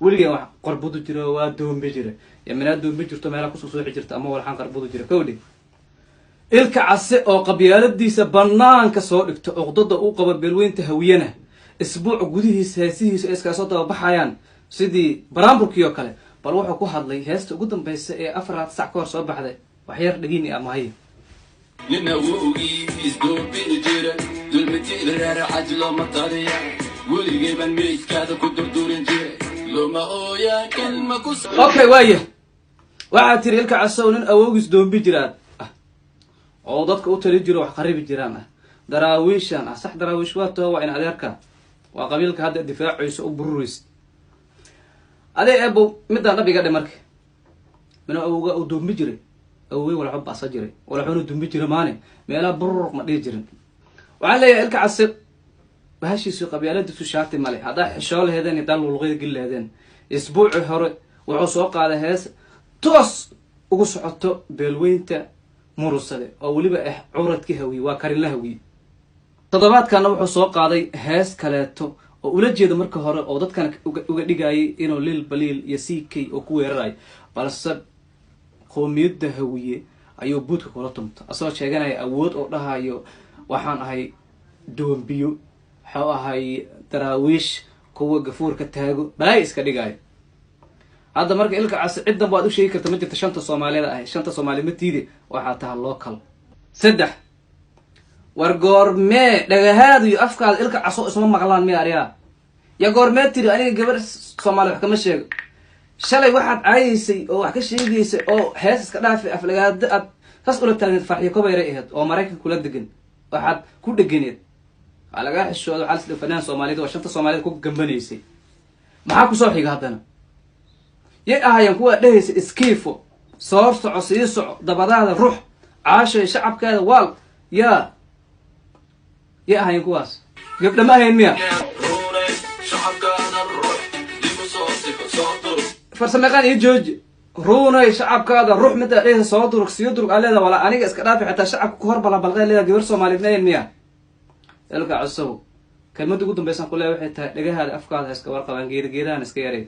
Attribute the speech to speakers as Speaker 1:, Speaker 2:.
Speaker 1: ولي واحد قربضو جرا ودوم بجرا يمنا دوم بجرتو ميلا كسو سوخي جرتا أما ولا حان قربضو جرا كودي إلكا عسي أو قبيالديسا بنانكا سو dhigto عقدada uu qabo beelweynta hawiyana isbuuc gudihiisa heesihiisa iska soo daba baxayaan sidii baraamburkiyo kale bal wuxuu ku hadlay heesta ugu dambaysa ee 4 saac ka hor soo baxday wax yar dhagini ama hay
Speaker 2: لنا وقوقي يزدوب بالجيرة دلمتي الرارة عجلة مطارية ولي جيبان ميت كذا كدر دورين جيرة لو ما أويا كلمة كسر
Speaker 1: اوكي وايه waxaa tiri ilka casawnin awoogis doon bi jiraan oo dadka u tali jiro wax qariib jiraan daraawiishan sax daraawiish waa too waa in adeerka waa qabiilka hadda difaaciisa u bururis adee abo midaan nabiga dhimarka mina awooga u doon bi jiray awooy wala xub asa jiray wala xunu doon bi jiray maane meela burur ma dhigi jirin waxaan leeyahay ilka casab bahashiisu qabiiladiisu shaati male hada xishool heedeen dal lulqeed gileedeen isbuuci hore wuxuu soo qaaday hees toos ugu socoto beelweynta murusade oo waliba curadkii hawi waa karin la hawi toddobaadkana wuxuu soo qaaday hees kaleeto oo ula jeedo marka hore oo dadkan uga dhigayay inuu lil baliil iyo CK oo ku weeraray balse qoomiyadda hawiye ayuu buudka kula tumta asoo sheeganaya awood oo dhahayo waxaan ahay doombiyo waxa ahay daraawiish kuwa gafuurka taago balay iska dhigay هذا مرق إلك عدة بعض شيء كرت مجد شنطة صومالية ده شنطة صومالية متيدي وحتى اللوكال سدح ورجورمي ده هذا أفكار إلك عصو اسمه مغلان مي أريا يا جورمي تري أنا جبر صومالي حكم الشيء شلي واحد عايسي أو حكي شيء جيسي أو حاسس كذا في أفلقات تسأل التاني فرحي كوبا يريهد أو مراكن كل دقن واحد كل دقنيت على جاه الشو على الفنان صومالي ده وشنطة صومالية كوب جنبنيسي معاكو صوحي هذانا يا كوا دهيس اسكيفو صورت عصيص دبداده روح عاش شعب كذا وال يا هاي كواس قبل ما هي ميا فرسمقان يجوج روني شعب كذا روح متى ليه صوتك سيدرك على هذا ولا انيق اسك دافع حتى شعب كهر بلا بلغي ليه غير سومالي 2 ميا الك عصو كلمه ugu dambaysan ku leeyahay waxa tahay dhagaha afkaada iska warqabaan geedaan iska yaray